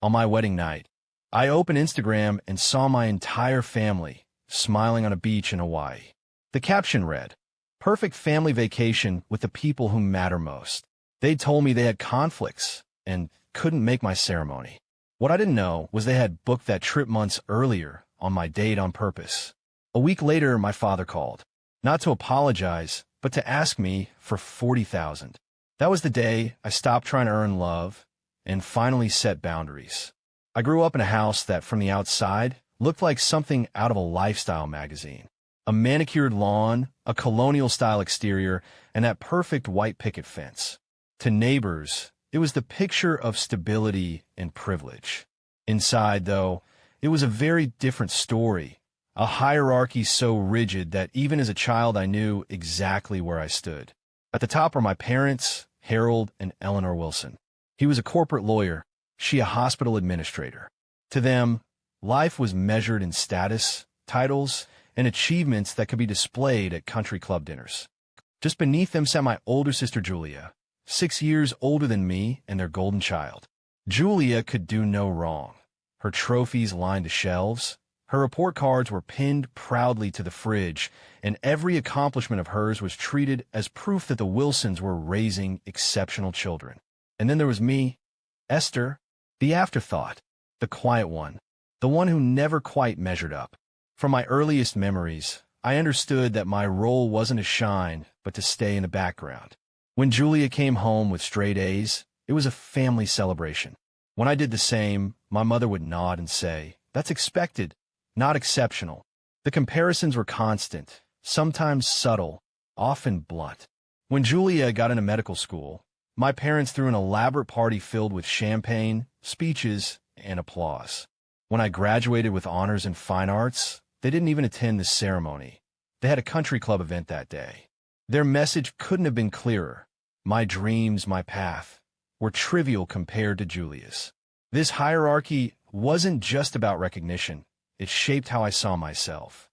On my wedding night, I opened Instagram and saw my entire family smiling on a beach in Hawaii. The caption read, "Perfect family vacation with the people who matter most." They told me they had conflicts and couldn't make my ceremony. What I didn't know was they had booked that trip months earlier on my date on purpose. A week later, my father called, not to apologize, but to ask me for $40,000. That was the day I stopped trying to earn love and finally set boundaries. I grew up in a house that, from the outside, looked like something out of a lifestyle magazine. A manicured lawn, a colonial-style exterior, and that perfect white picket fence. To neighbors, it was the picture of stability and privilege. Inside, though, it was a very different story, a hierarchy so rigid that even as a child I knew exactly where I stood. At the top were my parents, Harold and Eleanor Wilson. He was a corporate lawyer, she a hospital administrator. To them, life was measured in status, titles, and achievements that could be displayed at country club dinners. Just beneath them sat my older sister Julia, 6 years older than me and their golden child. Julia could do no wrong. Her trophies lined the shelves, her report cards were pinned proudly to the fridge, and every accomplishment of hers was treated as proof that the Wilsons were raising exceptional children. And then there was me, Esther, the afterthought, the quiet one, the one who never quite measured up. From my earliest memories, I understood that my role wasn't to shine, but to stay in the background. When Julia came home with straight A's, it was a family celebration. When I did the same, my mother would nod and say, "That's expected, not exceptional." The comparisons were constant, sometimes subtle, often blunt. When Julia got into medical school, my parents threw an elaborate party filled with champagne, speeches, and applause. When I graduated with honors in fine arts, they didn't even attend the ceremony. They had a country club event that day. Their message couldn't have been clearer. My dreams, my path, were trivial compared to Julia's. This hierarchy wasn't just about recognition. It shaped how I saw myself.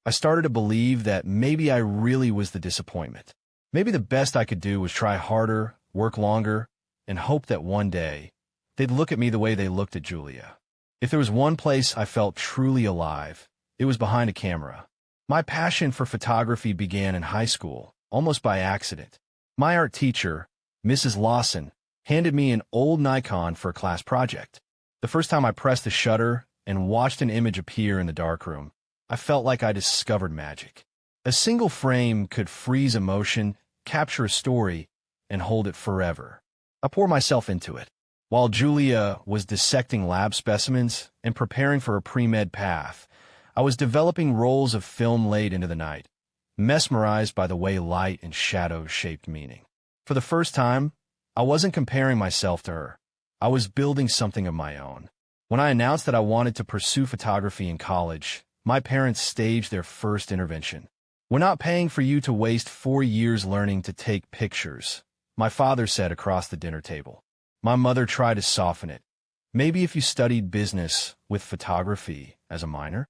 I started to believe that maybe I really was the disappointment. Maybe the best I could do was try harder, work longer, and hope that one day they'd look at me the way they looked at Julia. If there was one place I felt truly alive, it was behind a camera. My passion for photography began in high school, almost by accident. My art teacher, Mrs. Lawson, handed me an old Nikon for a class project. The first time I pressed the shutter and watched an image appear in the darkroom, I felt like I discovered magic. A single frame could freeze emotion, capture a story, and hold it forever. I poured myself into it. While Julia was dissecting lab specimens and preparing for a pre-med path, I was developing rolls of film late into the night, mesmerized by the way light and shadows shaped meaning. For the first time, I wasn't comparing myself to her. I was building something of my own. When I announced that I wanted to pursue photography in college, my parents staged their first intervention. "We're not paying for you to waste 4 years learning to take pictures," my father said across the dinner table. My mother tried to soften it. "Maybe if you studied business with photography as a minor,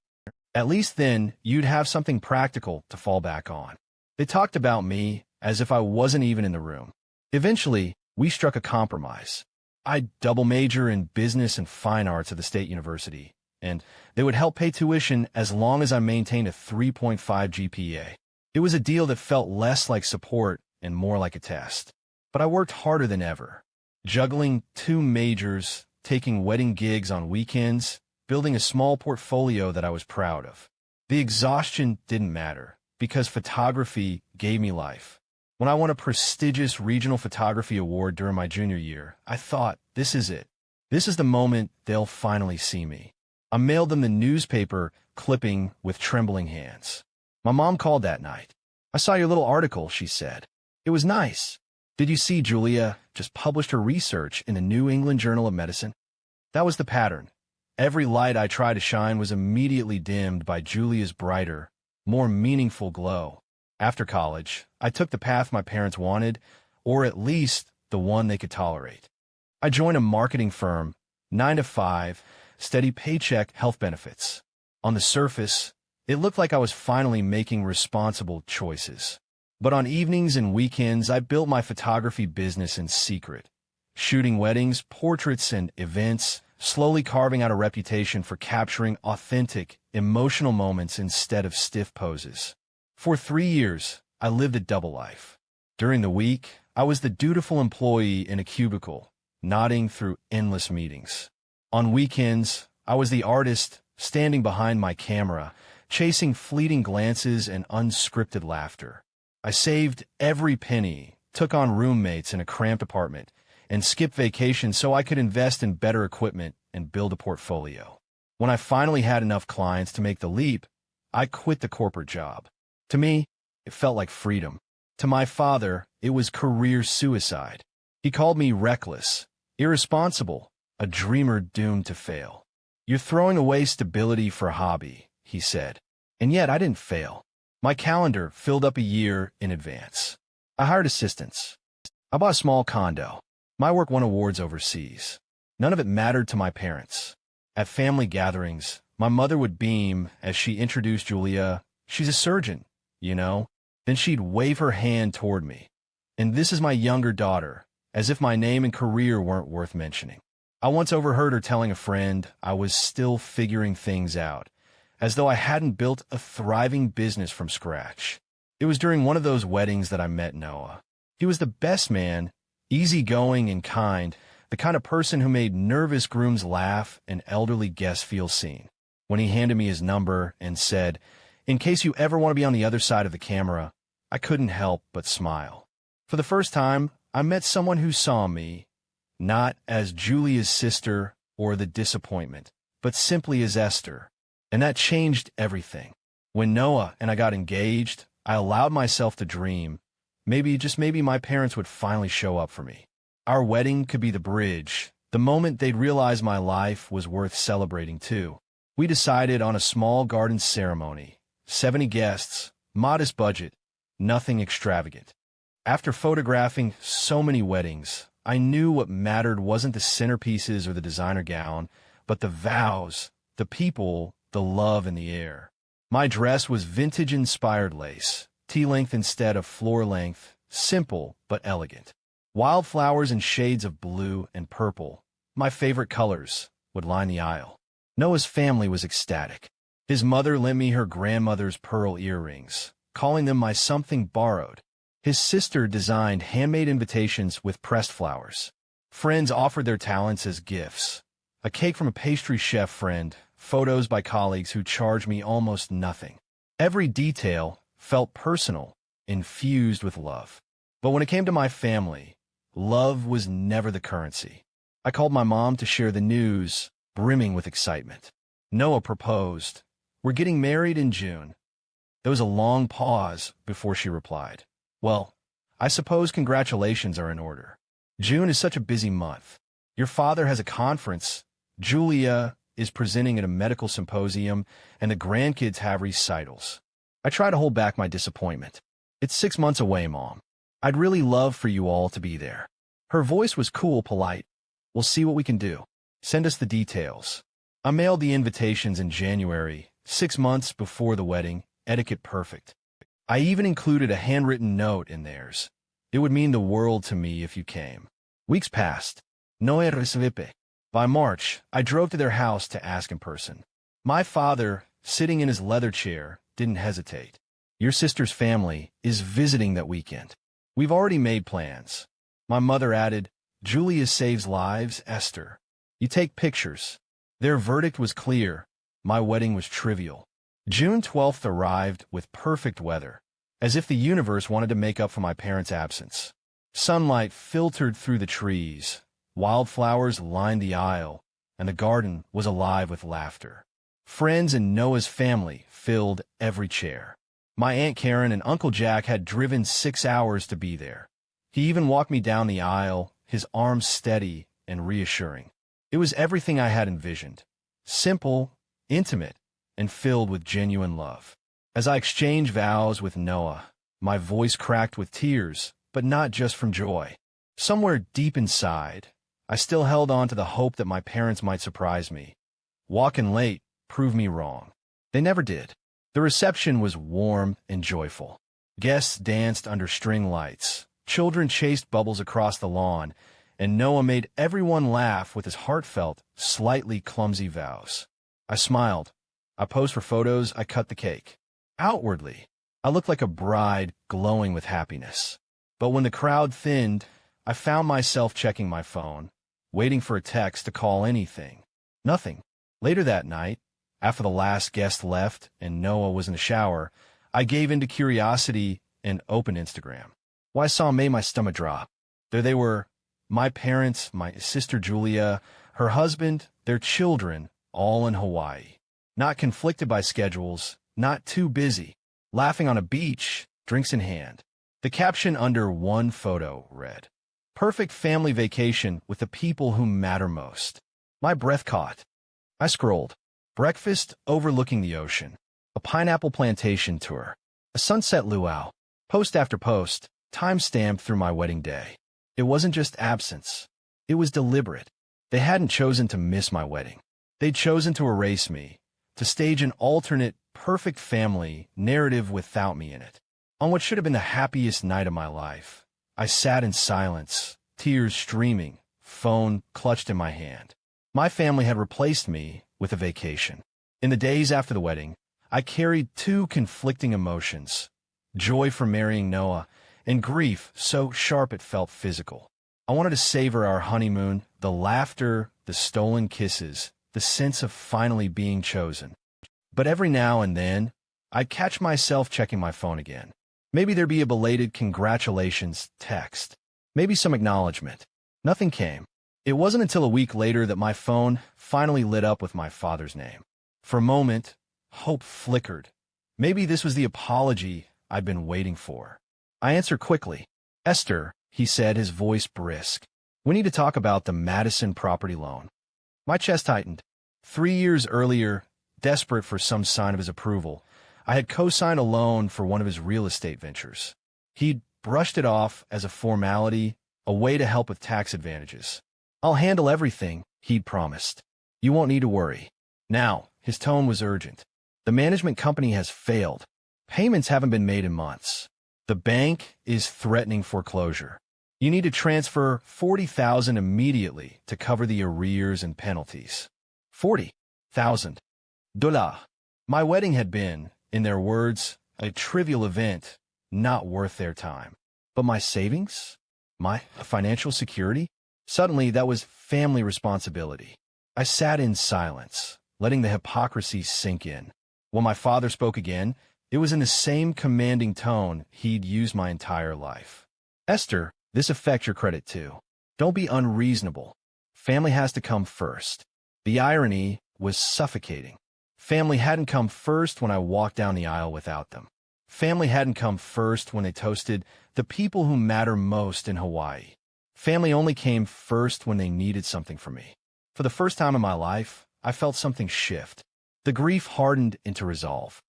at least then you'd have something practical to fall back on." They talked about me as if I wasn't even in the room. Eventually, we struck a compromise. I'd double major in business and fine arts at the State University, and they would help pay tuition as long as I maintained a 3.5 GPA. It was a deal that felt less like support and more like a test. But I worked harder than ever, juggling 2 majors, taking wedding gigs on weekends, building a small portfolio that I was proud of. The exhaustion didn't matter, because photography gave me life. When I won a prestigious regional photography award during my junior year, I thought, this is it. This is the moment they'll finally see me. I mailed them the newspaper clipping with trembling hands. My mom called that night. "I saw your little article," she said. "It was nice. Did you see Julia just published her research in the New England Journal of Medicine?" That was the pattern. Every light I tried to shine was immediately dimmed by Julia's brighter, more meaningful glow. After college, I took the path my parents wanted, or at least the one they could tolerate. I joined a marketing firm, 9 to 5, steady paycheck, health benefits. On the surface, it looked like I was finally making responsible choices. But on evenings and weekends, I built my photography business in secret, shooting weddings, portraits, and events slowly carving out a reputation for capturing authentic, emotional moments instead of stiff poses. For 3 years, I lived a double life. During the week, I was the dutiful employee in a cubicle, nodding through endless meetings. On weekends, I was the artist, standing behind my camera, chasing fleeting glances and unscripted laughter. I saved every penny, took on roommates in a cramped apartment, and skipped vacations so I could invest in better equipment and build a portfolio. When I finally had enough clients to make the leap, I quit the corporate job. To me, it felt like freedom. To my father, it was career suicide. He called me reckless, irresponsible, a dreamer doomed to fail. "You're throwing away stability for a hobby," he said. And yet I didn't fail. My calendar filled up a year in advance. I hired assistants. I bought a small condo. My work won awards overseas. None of it mattered to my parents. At family gatherings, my mother would beam as she introduced Julia. "She's a surgeon, you know." Then she'd wave her hand toward me. "And this is my younger daughter," as if my name and career weren't worth mentioning. I once overheard her telling a friend I was still figuring things out, as though I hadn't built a thriving business from scratch. It was during one of those weddings that I met Noah. He was the best man, easygoing and kind, the kind of person who made nervous grooms laugh and elderly guests feel seen. When he handed me his number and said, "In case you ever want to be on the other side of the camera," I couldn't help but smile. For the first time, I met someone who saw me, not as Julia's sister or the disappointment, but simply as Esther. And that changed everything. When Noah and I got engaged, I allowed myself to dream. Maybe, just maybe, my parents would finally show up for me. Our wedding could be the bridge, the moment they'd realize my life was worth celebrating too. We decided on a small garden ceremony, 70 guests, modest budget, nothing extravagant. After photographing so many weddings, I knew what mattered wasn't the centerpieces or the designer gown, but the vows, the people, the love in the air. My dress was vintage-inspired lace, tea-length instead of floor-length, simple but elegant. Wildflowers in shades of blue and purple, my favorite colors, would line the aisle. Noah's family was ecstatic. His mother lent me her grandmother's pearl earrings, calling them my something borrowed. His sister designed handmade invitations with pressed flowers. Friends offered their talents as gifts. A cake from a pastry chef friend, photos by colleagues who charged me almost nothing. Every detail felt personal, infused with love. But when it came to my family, love was never the currency. I called my mom to share the news, brimming with excitement. Noah proposed. "We're getting married in June." There was a long pause before she replied. "Well, I suppose congratulations are in order. June is such a busy month. Your father has a conference, Julia is presenting at a medical symposium, and the grandkids have recitals." I try to hold back my disappointment. "It's 6 months away, Mom. I'd really love for you all to be there." Her voice was cool, polite. "We'll see what we can do. Send us the details." I mailed the invitations in January, 6 months before the wedding, etiquette perfect. I even included a handwritten note in theirs. "It would mean the world to me if you came." Weeks passed. No recipe. By March, I drove to their house to ask in person. My father, sitting in his leather chair, didn't hesitate. "Your sister's family is visiting that weekend. We've already made plans." My mother added, "Julia saves lives, Esther. You take pictures." Their verdict was clear. My wedding was trivial. June 12th arrived with perfect weather, as if the universe wanted to make up for my parents' absence. Sunlight filtered through the trees, wildflowers lined the aisle, and the garden was alive with laughter. Friends and Noah's family filled every chair. My Aunt Karen and Uncle Jack had driven 6 hours to be there. He even walked me down the aisle, his arms steady and reassuring. It was everything I had envisioned. Simple, intimate, and filled with genuine love. As I exchanged vows with Noah, my voice cracked with tears, but not just from joy. Somewhere deep inside, I still held on to the hope that my parents might surprise me. Walking late proved me wrong. They never did. The reception was warm and joyful. Guests danced under string lights. Children chased bubbles across the lawn, and Noah made everyone laugh with his heartfelt, slightly clumsy vows. I smiled. I posed for photos, I cut the cake. Outwardly, I looked like a bride glowing with happiness. But when the crowd thinned, I found myself checking my phone, waiting for a text to call anything. Nothing. Later that night, after the last guest left and Noah was in the shower, I gave in to curiosity and opened Instagram. What I saw made my stomach drop. There they were, my parents, my sister Julia, her husband, their children, all in Hawaii. Not conflicted by schedules, not too busy, laughing on a beach, drinks in hand. The caption under one photo read, "Perfect family vacation with the people who matter most." My breath caught. I scrolled. Breakfast overlooking the ocean. A pineapple plantation tour. A sunset luau. Post after post, time-stamped through my wedding day. It wasn't just absence. It was deliberate. They hadn't chosen to miss my wedding. They'd chosen to erase me, to stage an alternate, perfect family narrative without me in it. On what should have been the happiest night of my life, I sat in silence, tears streaming, phone clutched in my hand. My family had replaced me with a vacation. In the days after the wedding, I carried two conflicting emotions, joy for marrying Noah and grief so sharp it felt physical. I wanted to savor our honeymoon, the laughter, the stolen kisses, the sense of finally being chosen. But every now and then, I'd catch myself checking my phone again. Maybe there'd be a belated congratulations text. Maybe some acknowledgement. Nothing came. It wasn't until a week later that my phone finally lit up with my father's name. For a moment, hope flickered. Maybe this was the apology I'd been waiting for. I answered quickly. "Esther," he said, his voice brisk. "We need to talk about the Madison property loan." My chest tightened. 3 years earlier, desperate for some sign of his approval, I had co-signed a loan for one of his real estate ventures. He'd brushed it off as a formality, a way to help with tax advantages. "I'll handle everything," he'd promised. "You won't need to worry." Now, his tone was urgent. "The management company has failed. Payments haven't been made in months. The bank is threatening foreclosure. You need to transfer $40,000 immediately to cover the arrears and penalties." $40,000. My wedding had been, in their words, a trivial event, not worth their time. But my savings? My financial security? Suddenly, that was family responsibility. I sat in silence, letting the hypocrisy sink in. When my father spoke again, it was in the same commanding tone he'd used my entire life. "Esther, this affects your credit too. Don't be unreasonable. Family has to come first." The irony was suffocating. Family hadn't come first when I walked down the aisle without them. Family hadn't come first when they toasted the people who matter most in Hawaii. Family only came first when they needed something from me. For the first time in my life, I felt something shift. The grief hardened into resolve.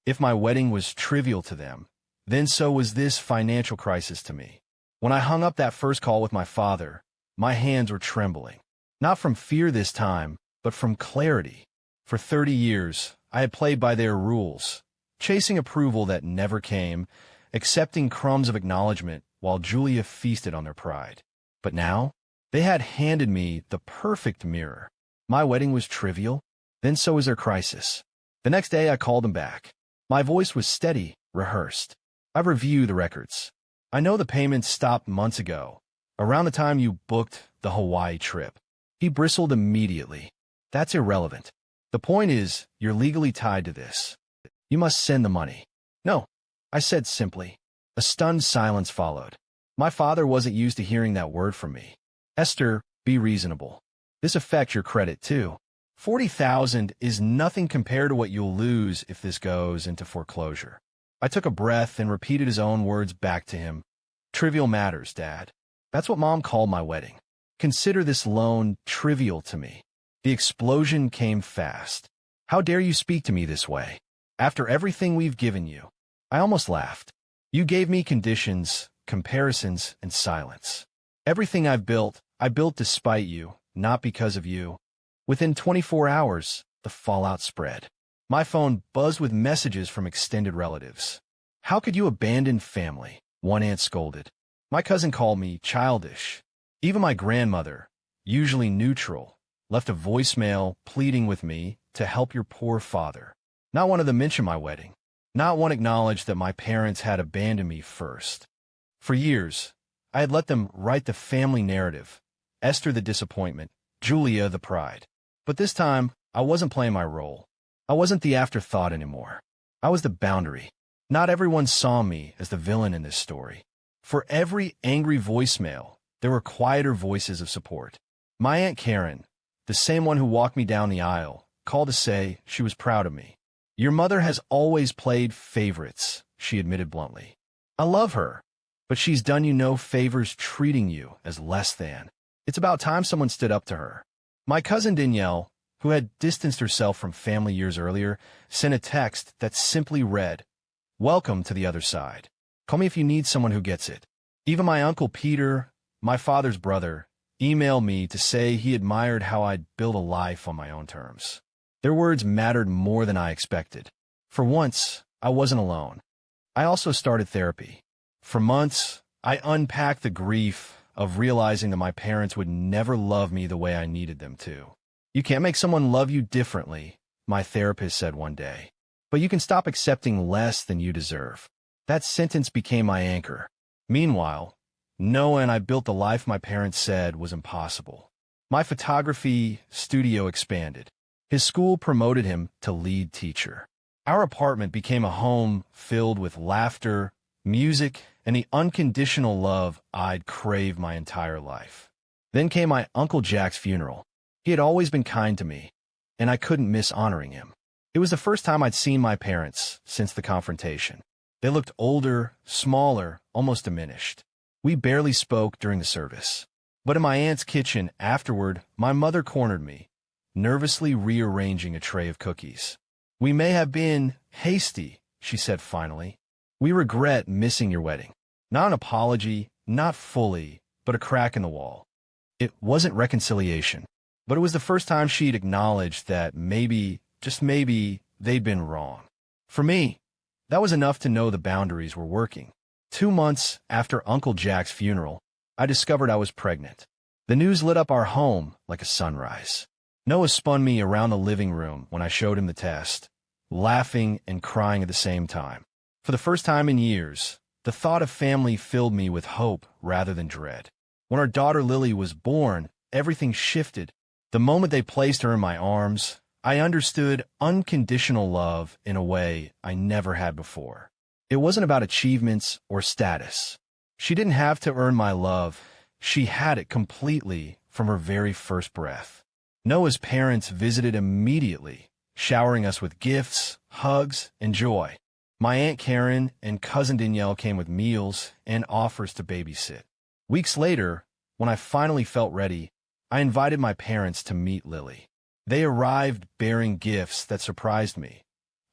If my wedding was trivial to them, then so was this financial crisis to me. When I hung up that first call with my father, my hands were trembling. Not from fear this time, but from clarity. For 30 years, I had played by their rules, chasing approval that never came, accepting crumbs of acknowledgement while Julia feasted on their pride. But now, they had handed me the perfect mirror. My wedding was trivial, then so was their crisis. The next day, I called them back. My voice was steady, rehearsed. "I've reviewed the records. I know the payments stopped months ago, around the time you booked the Hawaii trip." He bristled immediately. "That's irrelevant. The point is, you're legally tied to this. You must send the money." "No," I said simply. A stunned silence followed. My father wasn't used to hearing that word from me. "Esther, be reasonable. This affects your credit too. 40,000 is nothing compared to what you'll lose if this goes into foreclosure." I took a breath and repeated his own words back to him. "Trivial matters, Dad. That's what Mom called my wedding. Consider this loan trivial to me." The explosion came fast. "How dare you speak to me this way? After everything we've given you." I almost laughed. "You gave me conditions, comparisons, and silence. Everything I built despite you, not because of you." Within 24 hours, the fallout spread. My phone buzzed with messages from extended relatives. "How could you abandon family?" one aunt scolded. My cousin called me childish. Even my grandmother, usually neutral, left a voicemail pleading with me to help your poor father. Not one of them mentioned my wedding. Not one acknowledged that my parents had abandoned me first. For years, I had let them write the family narrative. Esther the disappointment, Julia the pride. But this time, I wasn't playing my role. I wasn't the afterthought anymore. I was the boundary. Not everyone saw me as the villain in this story. For every angry voicemail, there were quieter voices of support. My Aunt Karen, the same one who walked me down the aisle, called to say she was proud of me. Your mother has always played favorites, she admitted bluntly. I love her, but she's done you no favors treating you as less than. It's about time someone stood up to her. My cousin Danielle, who had distanced herself from family years earlier, sent a text that simply read, "Welcome to the other side. Call me if you need someone who gets it." Even my Uncle Peter, my father's brother, emailed me to say he admired how I'd built a life on my own terms. Their words mattered more than I expected. For once, I wasn't alone. I also started therapy. For months, I unpacked the grief of realizing that my parents would never love me the way I needed them to. You can't make someone love you differently, my therapist said one day. But you can stop accepting less than you deserve. That sentence became my anchor. Meanwhile, Noah and I built the life my parents said was impossible. My photography studio expanded. His school promoted him to lead teacher. Our apartment became a home filled with laughter, music, and the unconditional love I'd craved my entire life. Then came my Uncle Jack's funeral. He had always been kind to me, and I couldn't miss honoring him. It was the first time I'd seen my parents since the confrontation. They looked older, smaller, almost diminished. We barely spoke during the service. But in my aunt's kitchen afterward, my mother cornered me, nervously rearranging a tray of cookies. "We may have been hasty," she said finally. "We regret missing your wedding." Not an apology, not fully, but a crack in the wall. It wasn't reconciliation, but it was the first time she'd acknowledged that maybe, just maybe, they'd been wrong. For me, that was enough to know the boundaries were working. 2 months after Uncle Jack's funeral, I discovered I was pregnant. The news lit up our home like a sunrise. Noah spun me around the living room when I showed him the test, laughing and crying at the same time. For the first time in years, the thought of family filled me with hope rather than dread. When our daughter Lily was born, everything shifted. The moment they placed her in my arms, I understood unconditional love in a way I never had before. It wasn't about achievements or status. She didn't have to earn my love. She had it completely from her very first breath. Noah's parents visited immediately, showering us with gifts, hugs, and joy. My Aunt Karen and cousin Danielle came with meals and offers to babysit. Weeks later, when I finally felt ready, I invited my parents to meet Lily. They arrived bearing gifts that surprised me.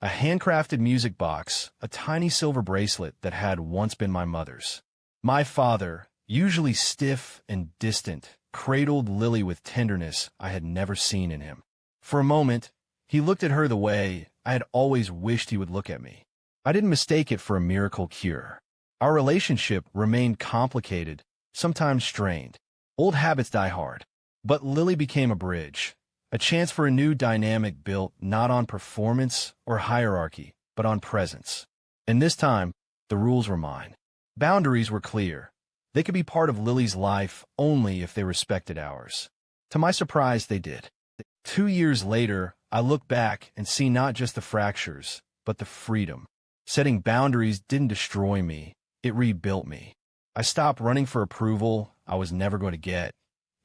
A handcrafted music box, a tiny silver bracelet that had once been my mother's. My father, usually stiff and distant, cradled Lily with tenderness I had never seen in him. For a moment, he looked at her the way I had always wished he would look at me. I didn't mistake it for a miracle cure. Our relationship remained complicated, sometimes strained. Old habits die hard. But Lily became a bridge, a chance for a new dynamic built not on performance or hierarchy, but on presence. And this time, the rules were mine. Boundaries were clear. They could be part of Lily's life only if they respected ours. To my surprise, they did. 2 years later, I look back and see not just the fractures, but the freedom. Setting boundaries didn't destroy me, it rebuilt me. I stopped running for approval I was never going to get,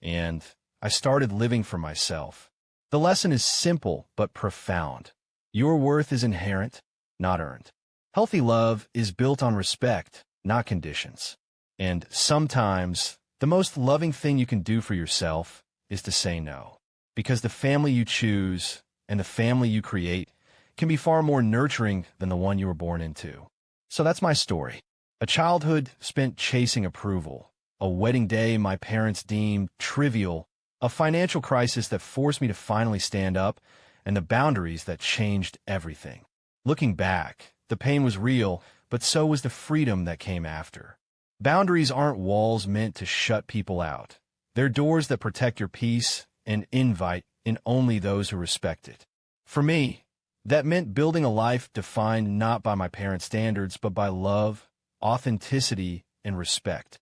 and I started living for myself. The lesson is simple but profound. Your worth is inherent, not earned. Healthy love is built on respect, not conditions. And sometimes, the most loving thing you can do for yourself is to say no. Because the family you choose and the family you create can be far more nurturing than the one you were born into. So that's my story. A childhood spent chasing approval, a wedding day my parents deemed trivial, a financial crisis that forced me to finally stand up, and the boundaries that changed everything. Looking back, the pain was real, but so was the freedom that came after. Boundaries aren't walls meant to shut people out. They're doors that protect your peace and invite in only those who respect it. For me, that meant building a life defined not by my parents' standards, but by love, authenticity, and respect.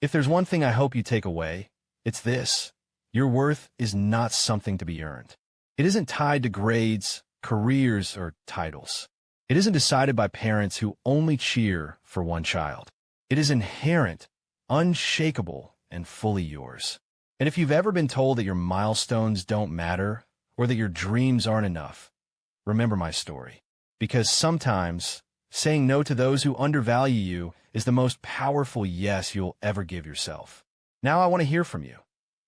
If there's one thing I hope you take away, it's this. Your worth is not something to be earned. It isn't tied to grades, careers, or titles. It isn't decided by parents who only cheer for one child. It is inherent, unshakable, and fully yours. And if you've ever been told that your milestones don't matter or that your dreams aren't enough, remember my story. Because sometimes saying no to those who undervalue you is the most powerful yes you'll ever give yourself. Now I want to hear from you.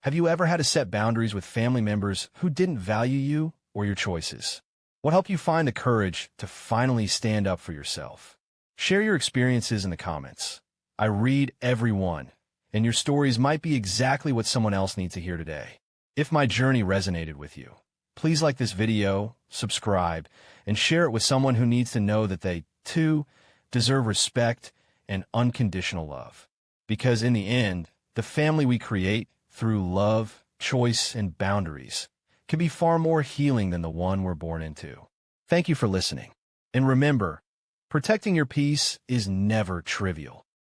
Have you ever had to set boundaries with family members who didn't value you or your choices? What helped you find the courage to finally stand up for yourself? Share your experiences in the comments. I read every one, and your stories might be exactly what someone else needs to hear today. If my journey resonated with you, please like this video, subscribe, and share it with someone who needs to know that they, too, deserve respect and unconditional love. Because in the end, the family we create through love, choice, and boundaries can be far more healing than the one we're born into. Thank you for listening. And remember, protecting your peace is never trivial.